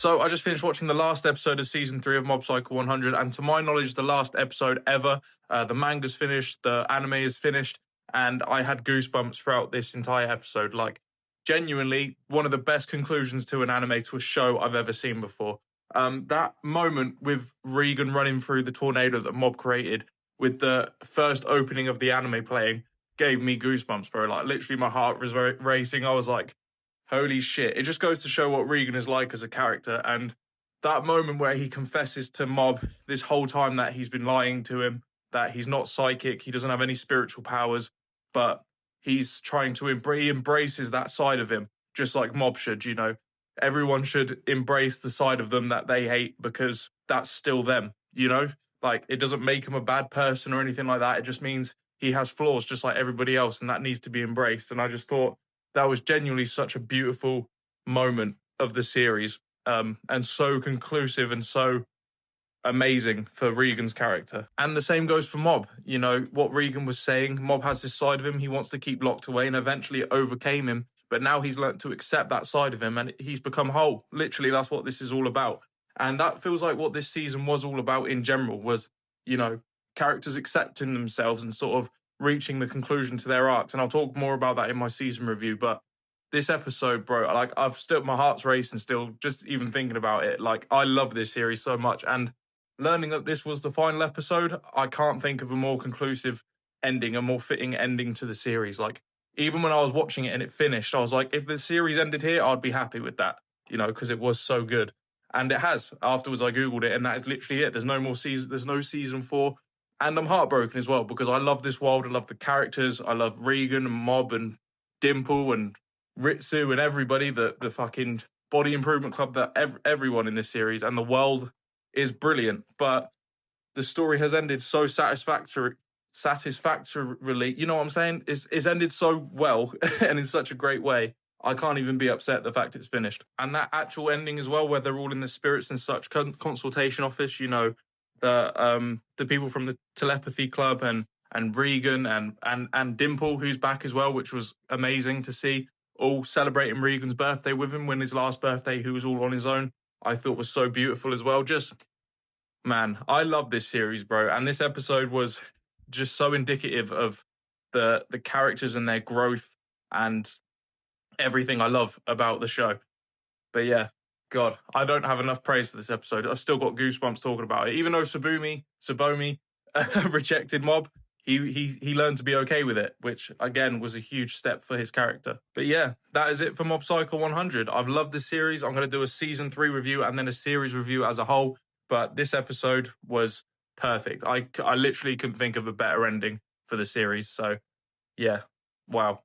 So I just finished watching the last episode of season 3 of Mob Psycho 100, and to my knowledge, the last episode ever. The manga's finished, the anime is finished, and I had goosebumps throughout this entire episode. Like, genuinely, one of the best conclusions to an anime, to a show I've ever seen before. That moment with Regan running through the tornado that Mob created, with the first opening of the anime playing, gave me goosebumps, bro. Like, literally, my heart was racing. I was like, holy shit. It just goes to show what Regan is like as a character. And that moment where he confesses to Mob this whole time that he's been lying to him, that he's not psychic, he doesn't have any spiritual powers, but he's trying to he embraces that side of him, just like Mob should, you know. Everyone should embrace the side of them that they hate because that's still them, you know? Like, it doesn't make him a bad person or anything like that. It just means he has flaws just like everybody else, and that needs to be embraced. And I just thought that was genuinely such a beautiful moment of the series, and so conclusive and so amazing for Regan's character. And the same goes for Mob. You know, what Regan was saying, Mob has this side of him he wants to keep locked away, and eventually it overcame him. But now he's learnt to accept that side of him, and he's become whole. Literally, that's what this is all about. And that feels like what this season was all about in general, was, you know, characters accepting themselves and sort of reaching the conclusion to their arcs. And I'll talk more about that in my season review. But this episode, bro, like, my heart's racing still, just even thinking about it. Like, I love this series so much. And learning that this was the final episode, I can't think of a more conclusive ending, a more fitting ending to the series. Like, even when I was watching it and it finished, I was like, if the series ended here, I'd be happy with that, you know, because it was so good. And it has. Afterwards, I Googled it, and that is literally it. There's no more season. There's no season 4. And I'm heartbroken as well, because I love this world. I love the characters. I love Regan and Mob and Dimple and Ritsu and everybody, the fucking Body Improvement Club, that everyone in this series. And the world is brilliant. But the story has ended so satisfactorily. You know what I'm saying? It's ended so well and in such a great way. I can't even be upset at the fact it's finished. And that actual ending as well, where they're all in the spirits and such consultation office, you know, the people from the telepathy club and Regan and Dimple, who's back as well, which was amazing to see, all celebrating Regan's birthday with him, when his last birthday, who was all on his own, I thought was so beautiful as well. Just, man, I love this series, bro. And this episode was just so indicative of the characters and their growth and everything I love about the show. But yeah, God, I don't have enough praise for this episode. I've still got goosebumps talking about it. Even though Sabomi rejected Mob, he learned to be okay with it, which again was a huge step for his character. But yeah, that is it for Mob Psycho 100. I've loved this series. I'm going to do a season 3 review and then a series review as a whole. But this episode was perfect. I literally couldn't think of a better ending for the series. So yeah, wow.